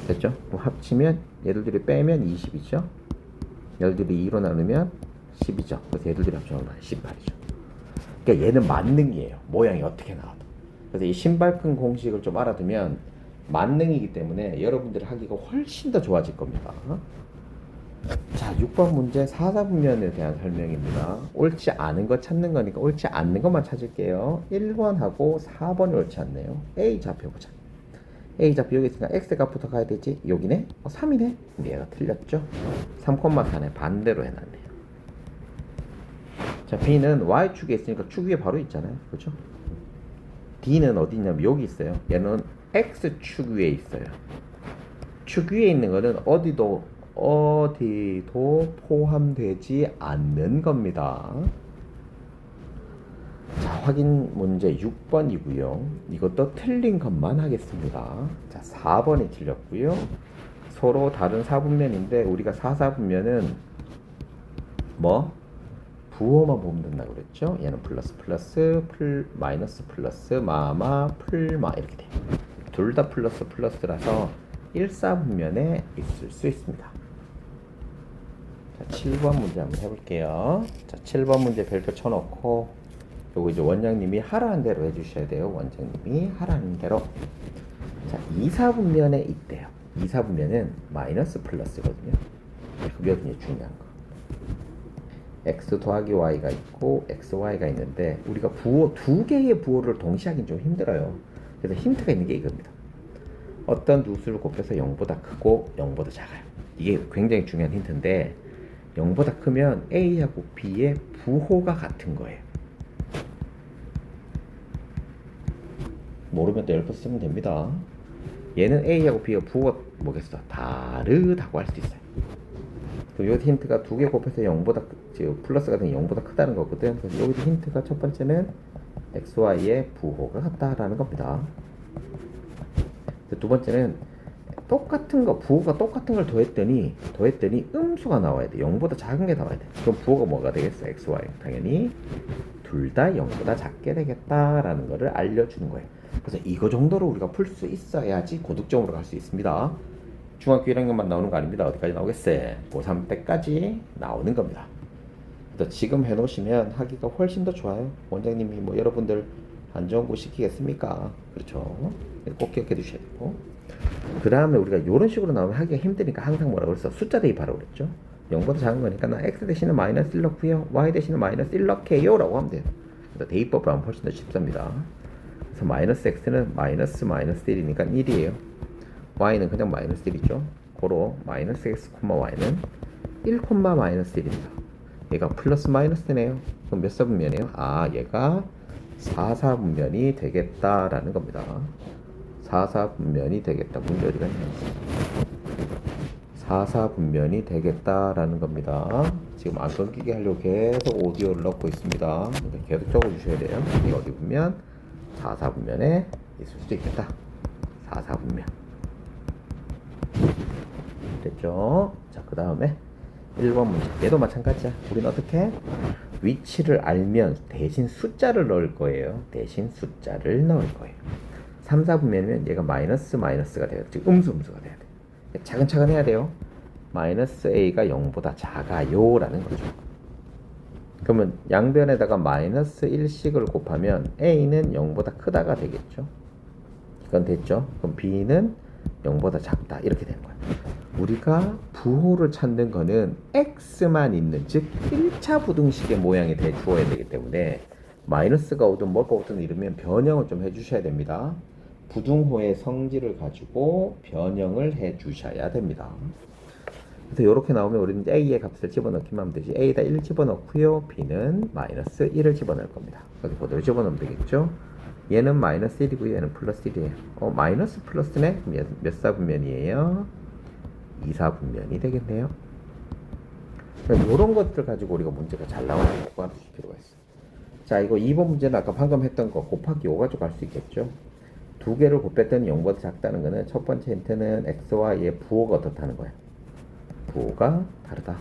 됐죠? 그럼 합치면 얘들끼리 빼면 20이죠. 얘들끼리 2로 나누면 10이죠. 그래서 얘들끼리 합치면 18이죠. 그러니까 얘는 만능이에요. 모양이 어떻게 나와도. 그래서 이 신발끈 공식을 좀 알아두면 만능이기 때문에 여러분들이 하기가 훨씬 더 좋아질 겁니다. 자, 6번 문제 4사분면에 대한 설명입니다. 옳지 않은 거 찾는 거니까 옳지 않는 것만 찾을게요. 1번하고 4번이 옳지 않네요. A 좌표 보자. A 좌표 여기 있으니까 X 값부터 가야 되지. 여기네? 3이네? 얘가 틀렸죠? 3,4네. 반대로 해놨네요. 자, B는 Y축에 있으니까 축 위에 바로 있잖아요. 그렇죠? D는 어디 있냐면 여기 있어요. 얘는 X축 위에 있어요. 축 위에 있는 거는 어디도 포함되지 않는 겁니다. 자, 확인 문제 6번이고요. 이것도 틀린 것만 하겠습니다. 자, 4번이 틀렸고요. 서로 다른 사분면인데 우리가 4사분면은 뭐? 부호만 보면 된다고 그랬죠? 얘는 플러스 플러스 마이너스 플러스 마마 풀마 이렇게 돼요. 둘 다 플러스 플러스라서 1사분면에 있을 수 있습니다. 자, 7번 문제 한번 해볼게요. 자, 7번 문제 별표 쳐놓고 요거 이제 원장님이 하라는 대로 해주셔야 돼요. 원장님이 하라는 대로. 자, 2사분면에 있대요. 2사분면은 마이너스 플러스거든요. 그게 중요한 거. x 더하기 y가 있고 xy가 있는데 우리가 부호 두 개의 부호를 동시에 하긴 좀 힘들어요. 그래서 힌트가 있는 게 이겁니다. 어떤 두 수를 곱해서 0보다 크고 0보다 작아요. 이게 굉장히 중요한 힌트인데 0보다 크면 a하고 b의 부호가 같은 거예요. 모르면 또 10번 쓰면 됩니다. 얘는 a하고 b가 부호가 뭐겠어? 다르다고 할 수 있어요. 이 힌트가 두 개 곱해서 0보다 플러스가 되면 0보다 크다는 거거든. 그래서 여기서 힌트가 첫 번째는 xy의 부호가 같다라는 겁니다. 두 번째는 똑같은 거 부호가 똑같은 걸 더했더니 음수가 나와야 돼. 0보다 작은 게 나와야 돼. 그럼 부호가 뭐가 되겠어? xy. 당연히 둘 다 0보다 작게 되겠다라는 거를 알려주는 거예요. 그래서 이거 정도로 우리가 풀 수 있어야지 고득점으로 갈 수 있습니다. 중학교 1학년만 나오는 거 아닙니다. 어디까지 나오겠어요? 고3 때까지 나오는 겁니다. 그래서 지금 해놓으시면 하기가 훨씬 더 좋아요. 원장님이 뭐 여러분들 안 좋은 거 시키겠습니까? 그렇죠. 꼭 기억해 두셔야 되고. 그 다음에 우리가 이런 식으로 나오면 하기가 힘드니까 항상 뭐라고 그랬어? 숫자 대입하라고 그랬죠. 0보다 작은 거니까 나 x 대신에 마이너스 1 넣고요. y 대신에 마이너스 1 넣게요 라고 하면 돼요. 그래서 대입법으로 하면 훨씬 더 쉽습니다. 그래서 마이너스 x는 마이너스 1이니까 1이에요. y는 그냥 마이너스 1이죠. 고로 마이너스 x, y는 1, 마이너스 1입니다. 얘가 플러스 마이너스네요. 그럼 몇 사분면이에요? 아, 얘가 4사분면이 되겠다라는 겁니다. 4사분면이 되겠다. 문제 어디가 있냐? 4사분면이 되겠다라는 겁니다. 지금 안 끊기게 하려고 계속 오디오를 넣고 있습니다. 계속 적어주셔야 돼요. 이거 어디 보면 4사분면에 있을 수도 있겠다. 4사분면. 됐죠? 자, 그 다음에 1번 문제. 얘도 마찬가지야. 우리는 어떻게? 위치를 알면 대신 숫자를 넣을 거예요. 대신 숫자를 넣을 거예요. 3, 4분면은 얘가 마이너스가 돼요. 즉 음수가 돼야 돼. 차근차근 해야 돼요. 마이너스 a가 0보다 작아요 라는 거죠. 그러면 양변에다가 마이너스 1씩을 곱하면 a는 0보다 크다가 되겠죠. 이건 됐죠. 그럼 b는 0보다 작다 이렇게 되는 거예요. 우리가 부호를 찾는 거는 x만 있는 즉 1차 부등식의 모양이 주어야 되기 때문에 마이너스가 오든 뭐가 오든 이러면 변형을 좀 해주셔야 됩니다. 부등호의 성질을 가지고 변형을 해주셔야 됩니다. 그래서 이렇게 나오면 우리는 a의 값을 집어넣기만 하면 되지. a에다 1 집어넣고요. b는 마이너스 1을 집어넣을 겁니다. 여기 그대로 집어넣으면 되겠죠. 얘는 마이너스 1이고 얘는 플러스 1이에요. 마이너스 플러스네? 그럼 몇 사분면이에요? 2사분면이 되겠네요. 이런 것들 가지고 우리가 문제가 잘 나오는 거 알아두실 필요가 있어요. 자, 이거 2번 문제는 아까 방금 했던 거 곱하기 5 가지고 할 수 있겠죠. 두 개를 곱했더니 0보다 작다는 거는 첫 번째 힌트는 x와 y의 부호가 어떻다는 거야. 부호가 다르다.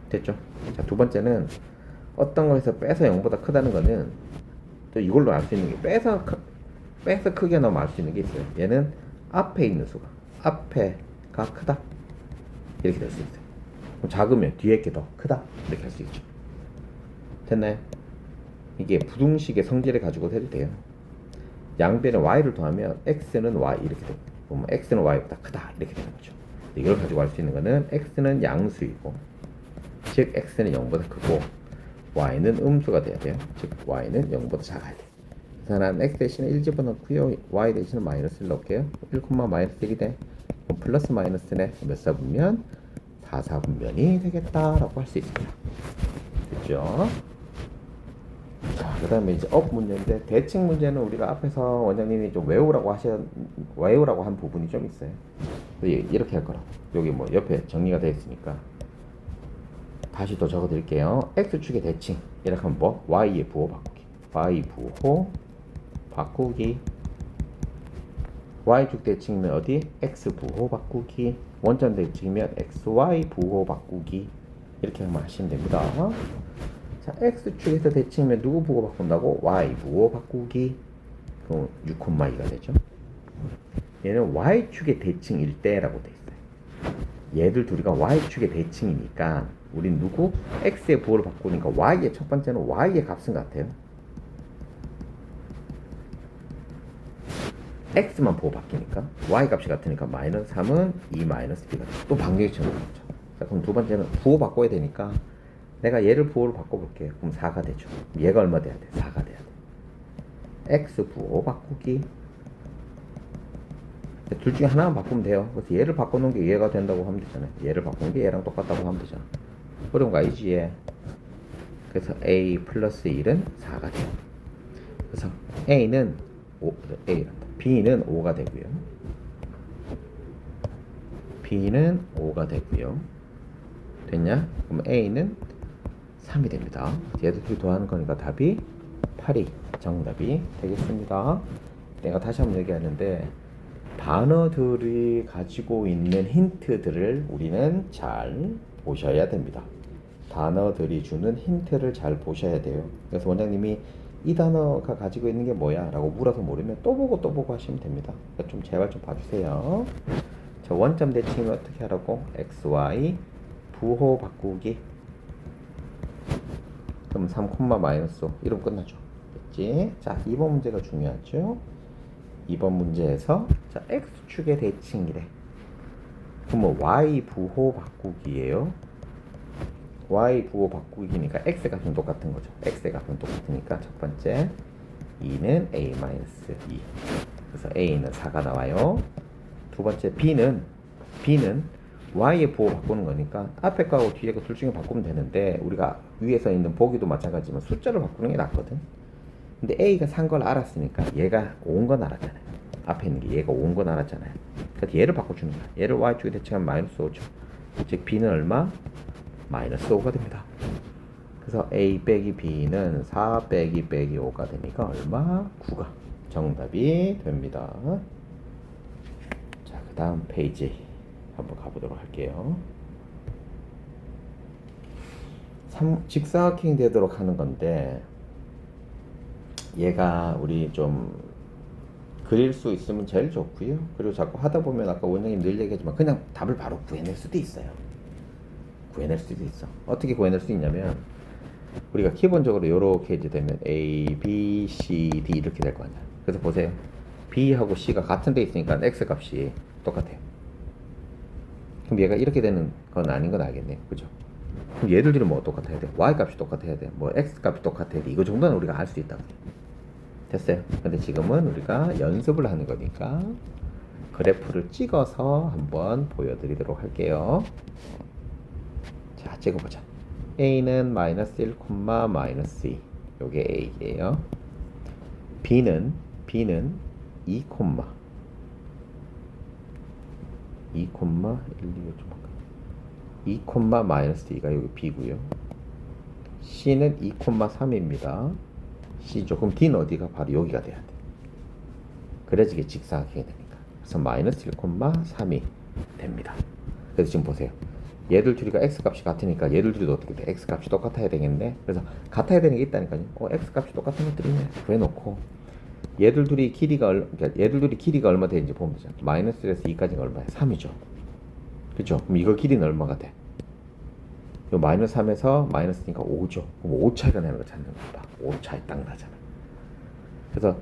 됐죠? 자, 두 번째는 어떤 거에서 빼서 0보다 크다는 거는 또 이걸로 알 수 있는 게 빼서 크게 넣으면 알 수 있는 게 있어요. 얘는 앞에 있는 수가 앞에가 크다 이렇게 될 수 있어요. 그럼 작으면 뒤에 게 더 크다 이렇게 할 수 있죠. 됐나요? 이게 부등식의 성질을 가지고 해도 돼요. 양변에 y를 더하면 x는 y 이렇게 돼요. 그러면 x는 y보다 크다 이렇게 되는 거죠. 이걸 가지고 알 수 있는 거는 x는 양수이고 즉 x는 0보다 크고 y는 음수가 돼야 돼요. 즉 y는 0보다 작아야 돼요. 그래서 난 x 대신에 1 집어넣고요. y 대신에 마이너스 1 넣을게요. 1, 마이너스 1이 돼. 그럼 플러스 마이너스네. 몇 사분면? 4사분면이 되겠다라고 할 수 있습니다. 됐죠? 자, 그 다음에 이제 업 문제인데 대칭 문제는 우리가 앞에서 원장님이 좀 외우라고 한 부분이 좀 있어요. 이렇게 할 거라고. 여기 뭐 옆에 정리가 되어 있으니까 다시 또 적어 드릴게요. x축의 대칭 이렇게 하면 뭐? y의 부호 바꾸기. y 부호 바꾸기. y축 대칭이면 어디? x 부호 바꾸기. 원점 대칭이면 xy 부호 바꾸기. 이렇게 하면 하시면 됩니다. 자, x축에서 대칭이면 누구 부호 바꾼다고? y 부호 바꾸기. 그럼 6,2가 되죠. 얘는 y축의 대칭일 때라고 돼 있어요. 얘들 둘이가 y축의 대칭이니까 우린 누구? x의 부호를 바꾸니까 y의 첫 번째는 y의 값은 같아요. x만 부호 바뀌니까 y 값이 같으니까 마이너스 3은 2 마이너스 b가 돼요. 또 방정식처럼 나오죠. 자, 그럼 두 번째는 부호 바꿔야 되니까 내가 얘를 부호로 바꿔볼게요. 그럼 4가 되죠. 얘가 얼마 돼야 돼? 4가 돼야 돼. x 부호 바꾸기. 둘 중에 하나만 바꾸면 돼요. 그래서 얘를 바꿔놓은 게 얘가 된다고 하면 되잖아요. 얘를 바꾸는 게 얘랑 똑같다고 하면 되잖아. 어려운 거 아니지 얘. 그래서 a 플러스 1은 4가 돼요. 그래서 a는 5, a란다. b는 5가 되고요. b는 5가 되고요. 됐냐? 그럼 a는 3이 됩니다. 얘도 둘이 더하는 거니까 답이 8이 정답이 되겠습니다. 내가 다시 한번 얘기하는데 단어들이 가지고 있는 힌트들을 우리는 잘 보셔야 됩니다. 단어들이 주는 힌트를 잘 보셔야 돼요. 그래서 원장님이 이 단어가 가지고 있는 게 뭐야? 라고 물어서 모르면 또 보고 하시면 됩니다. 그러니까 좀 제발 좀 봐주세요. 자, 원점 대칭을 어떻게 하라고? xy 부호 바꾸기. 그럼 3, 마이너스 5 이러면 끝나죠. 됐지? 자, 2번 문제가 중요하죠. 2번 문제에서 자, x축의 대칭이래. 그럼 뭐 y 부호 바꾸기예요. y 부호 바꾸기니까 x 값은 똑같은 거죠. x 값은 똑같으니까 첫 번째 2는 a-2. 그래서 a는 4가 나와요. 두 번째 b는 y의 부호 바꾸는 거니까 앞에 거하고 뒤에 거 둘 중에 바꾸면 되는데 우리가 위에서 있는 보기도 마찬가지지만 숫자를 바꾸는 게 낫거든. 근데 a가 산 걸 알았으니까 얘가 온 건 알았잖아요. 앞에 있는 게 얘가 온 건 알았잖아요. 그래서 얘를 바꿔주는 거야. 얘를 y축에 대칭하면 마이너스 5죠. 즉 b는 얼마? 마이너스 5가 됩니다. 그래서 a 빼기 b는 4 빼기 5가 되니까 얼마? 9가 정답이 됩니다. 자, 그 다음 페이지 한번 가보도록 할게요. 직사각형이 되도록 하는 건데 얘가 우리 좀 그릴 수 있으면 제일 좋고요. 그리고 자꾸 하다 보면 아까 원장님 늘 얘기하지만 그냥 답을 바로 구해낼 수도 있어요. 구해낼 수도 있어. 어떻게 구해낼 수 있냐면 우리가 기본적으로 이렇게 이제 되면 A, B, C, D 이렇게 될 거 아니야. 그래서 보세요. B하고 C가 같은 데 있으니까 X 값이 똑같아요. 그럼 얘가 이렇게 되는 건 아닌 건 알겠네요. 그죠? 그럼 얘들끼리 뭐 똑같아야 돼? Y 값이 똑같아야 돼. 뭐 X 값이 똑같아야 돼. 이거 정도는 우리가 알 수 있다고. 됐어요. 근데 지금은 우리가 연습을 하는 거니까 그래프를 찍어서 한번 보여드리도록 할게요. 자, 찍어보자. A는 마이너스 1, 마이너스 2. 요게 A예요. B는 2, 2, 1, 2, 좀 할까요? 2, 마이너스 2가 여기 B고요. C는 2, 3입니다. C죠. 그럼 D는 어디가? 바로 여기가 돼야 돼. 그래야지 이게 직사각형이 되니까. 그래서 마이너스 1,3이 됩니다. 그래서 지금 보세요. 얘들 둘이가 x 값이 같으니까 얘들 둘이도 어떻게 돼? x 값이 똑같아야 되겠네. 그래서 같아야 되는 게 있다니까요. x 값이 똑같은 것들이네. 구해놓고 얘들 둘이 길이가 그러니까 얘들 둘이 길이가 얼마 되는지 보면 되죠. 마이너스 1에서 2까지가 얼마야? 3이죠. 그렇죠? 그럼 이거 길이는 얼마가 돼? 요 마이너스 3에서 마이너스니까 5죠. 그럼 5 차이가 나는 거 찾는 거다. 5 차이 딱 나잖아. 그래서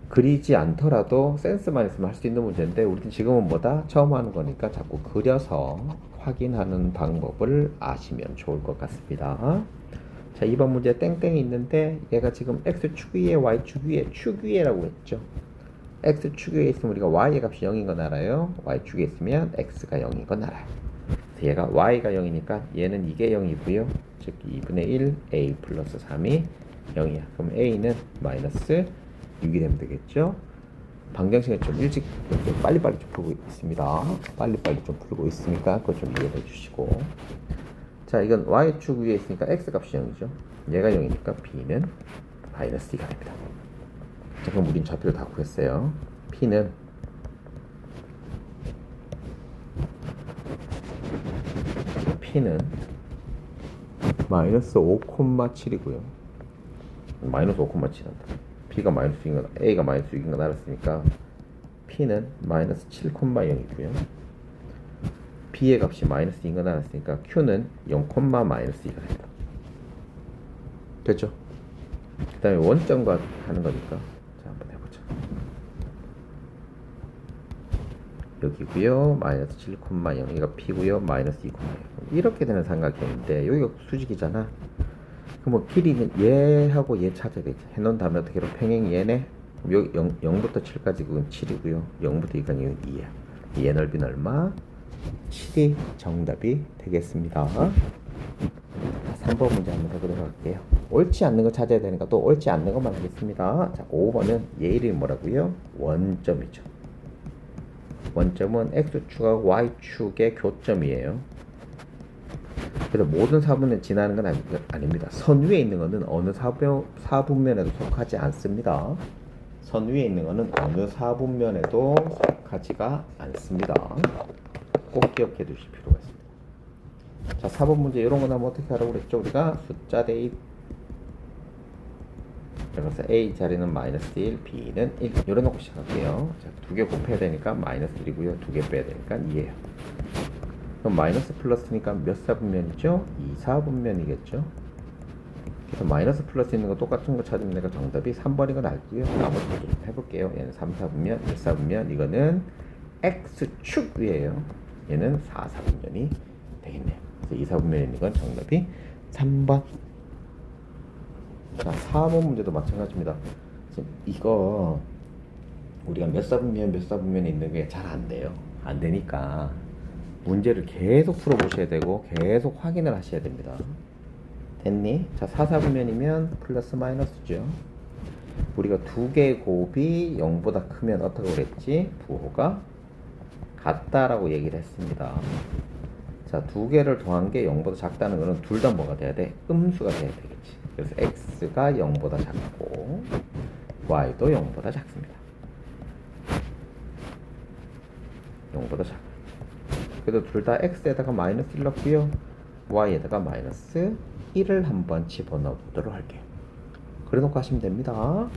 그리지 않더라도 센스만 있으면 할 수 있는 문제인데 우리는 지금은 뭐다? 처음 하는 거니까 자꾸 그려서 확인하는 방법을 아시면 좋을 것 같습니다. 자, 2번 문제 땡땡이 있는데 얘가 지금 x축 위에 y축 위에 축 위에라고 했죠. x축 위에 있으면 우리가 y의 값이 0인 건 알아요. y축에 있으면 x가 0인 건 알아요. 얘가 y가 0이니까 얘는 이게 0이고요. 즉 2분의 1 a 플러스 3이 0이야. 그럼 a는 마이너스 6이 되면 되겠죠. 방정식은 좀 일찍 빨리빨리 좀 풀고 있습니다. 빨리빨리 좀 풀고 있으니까 그거 좀 이해해 주시고. 자, 이건 y축 위에 있으니까 x 값이 0이죠. 얘가 0이니까 b는 마이너스 2가 됩니다. 자, 그럼 우린 좌표를 다 구했어요. p는 마이너스 5,7이고요. 마이너스 5,7한다. b가 마이너스 6인 건, a가 마이너스 6인 건 알았으니까 p는 마이너스 7,0이고요. b의 값이 마이너스 2인 건 알았으니까 q는 0, 마이너스 2가 됩니다. 됐죠? 그 다음에 원점과 하는 거니까 자, 한번 해보자. 여기고요. 마이너스 7,0 이거 p고요. 마이너스 2,0 이렇게 되는 삼각형인데 여기가 수직이잖아. 그럼 뭐 길이는 얘하고 얘 찾아야 되지. 해놓은 다음에 어떻게 해요? 평행이 얘네. 여기 0부터 7까지 그건 7이고요. 0부터 2까지는 2야. 얘 넓이는 얼마? 7이 정답이 되겠습니다. 3번 문제 한번 해보도록 할게요. 옳지 않는 거 찾아야 되니까 또 옳지 않는 것만 하겠습니다. 자, 5번은 얘 이름이 뭐라고요? 원점이죠. 원점은 x축하고 y축의 교점이에요. 그래서 모든 사분면에 지나는 건 아닙니다. 선 위에 있는 거는 어느 사분면에도 속하지 않습니다. 선 위에 있는 거는 어느 사분면에도 속하지가 않습니다. 꼭 기억해 두실 필요가 있습니다. 자, 4번 문제 이런 거 나면 어떻게 하라고 그랬죠? 우리가 숫자 대입. 그래서 A 자리는 마이너스 1, B는 1 열어놓고 시작할게요. 자, 2개 곱해야 되니까 마이너스 1이고요. 2개 빼야 되니까 2예요. 그럼 마이너스 플러스니까 몇 사분면이죠? 2사분면이겠죠? 그래서 마이너스 플러스 있는 거 똑같은 거 찾으면 내가 정답이 3번인 건 알고요. 나머지 좀 해볼게요. 얘는 3사분면, 1사분면, 이거는 X축 위에요. 얘는 4사분면이 되겠네요. 그래서 2사분면에 있는 건 정답이 3번. 자, 4번 문제도 마찬가지입니다. 지금 이거 우리가 몇 사분면에 있는 게 잘 안 돼요. 안 되니까 문제를 계속 풀어보셔야 되고 계속 확인을 하셔야 됩니다. 됐니? 자, 4사분면이면 플러스 마이너스죠. 우리가 두 개의 곱이 0보다 크면 어떻게 그랬지? 부호가 같다라고 얘기를 했습니다. 자, 두 개를 더한 게 0보다 작다는 거는 둘 다 뭐가 돼야 돼? 음수가 돼야 되겠지. 그래서 x가 0보다 작고 y도 0보다 작습니다. 0보다 작고. 그래도 둘 다 x에다가 마이너스 1 넣고요. y에다가 마이너스 1을 한번 집어넣어 보도록 할게요. 그래 놓고 하시면 됩니다.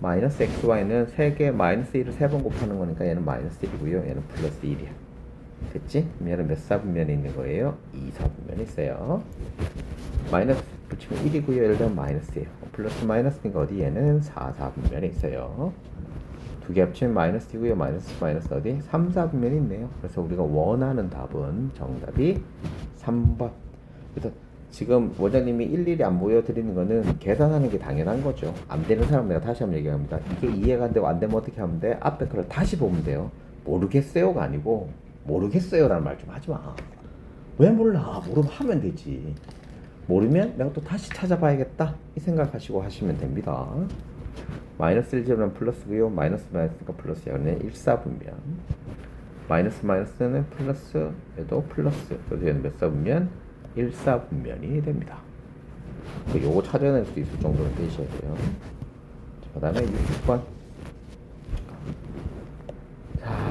마이너스 xy는 3개 마이너스 1을 3번 곱하는 거니까 얘는 마이너스 1이고요. 얘는 플러스 1이야. 됐지? 그럼 얘는 몇 사분면에 있는 거예요? 2사분면에 있어요. 마이너스 붙이면 1이고요. 예를 들면 마이너스예요. 플러스 마이너스니까 어디? 얘는 4사분면에 있어요. 두 개 합치면 마이너스 2고요. 마이너스 어디? 3사분면이 있네요. 그래서 우리가 원하는 답은 정답이 3번. 그래서 지금 원장님이 일일이 안 보여드리는 거는 계산하는 게 당연한 거죠. 안 되는 사람 내가 다시 한번 얘기합니다. 이게 이해가 안 되고 안 되면 어떻게 하면 돼? 앞에 거를 다시 보면 돼요. 모르겠어요가 아니고 모르겠어요라는 말 좀 하지 마. 왜 몰라? 모르면 하면 되지. 모르면 내가 또 다시 찾아봐야겠다 이 생각하시고 하시면 됩니다. 마이너스 1 제곱은 플러스고요. 마이너스니까 플러스야. 그러면 1사분면. 마이너스는 플러스, 얘도 플러스. 그래서 얘는 몇 사분면? 1사분면이 됩니다. 요거 찾아낼 수 있을 정도는 되셔야 돼요. 그 다음에 6번.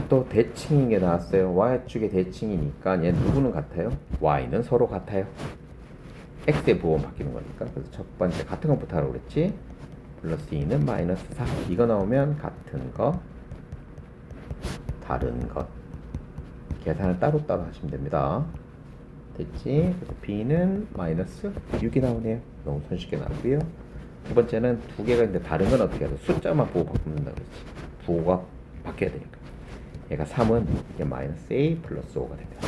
또 대칭인 게 나왔어요. y축의 대칭이니까 얘 누구는 같아요? y는 서로 같아요. x의 부호만 바뀌는 거니까. 그래서 첫 번째 같은 것부터 하라고 그랬지. 플러스 2는 마이너스 4. 이거 나오면 같은 거, 다른 것. 계산을 따로따로 하시면 됩니다. 됐지? 그래서 b는 마이너스 6이 나오네요. 너무 손쉽게 나오고요. 두 번째는 두 개가 있는데 다른 건 어떻게 해야 돼? 숫자만 부호 바꾼다 그랬지. 부호가 바뀌어야 되니까. 얘가 3은 이게 마이너스 a 플러스 5가 됩니다.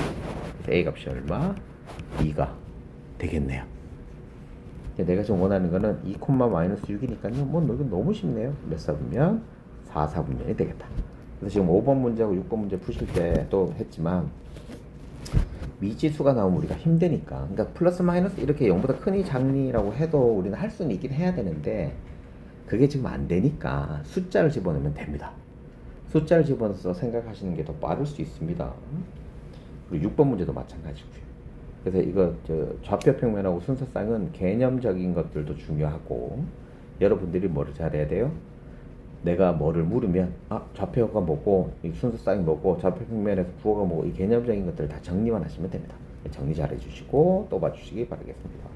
그래서 a 값이 얼마? 2가 되겠네요. 내가 지금 원하는 거는 2, 마이너스 6이니까요. 뭐 이건 너무 쉽네요. 몇 사분면? 4, 4분면이 되겠다. 그래서 지금 5번 문제하고 6번 문제 푸실 때 또 했지만 미지수가 나오면 우리가 힘드니까, 그러니까 플러스 마이너스 이렇게 0보다 크니 작니라고 해도 우리는 할 수는 있긴 해야 되는데 그게 지금 안 되니까 숫자를 집어넣으면 됩니다. 숫자를 집어넣어서 생각하시는 게 더 빠를 수 있습니다. 그리고 6번 문제도 마찬가지고요. 그래서 이거 좌표 평면하고 순서쌍은 개념적인 것들도 중요하고, 여러분들이 뭐를 잘해야 돼요? 내가 뭐를 물으면 좌표가 뭐고 이 순서쌍이 뭐고 좌표 평면에서 부호가 뭐고 이 개념적인 것들을 다 정리만 하시면 됩니다. 정리 잘 해주시고 또 봐주시기 바라겠습니다.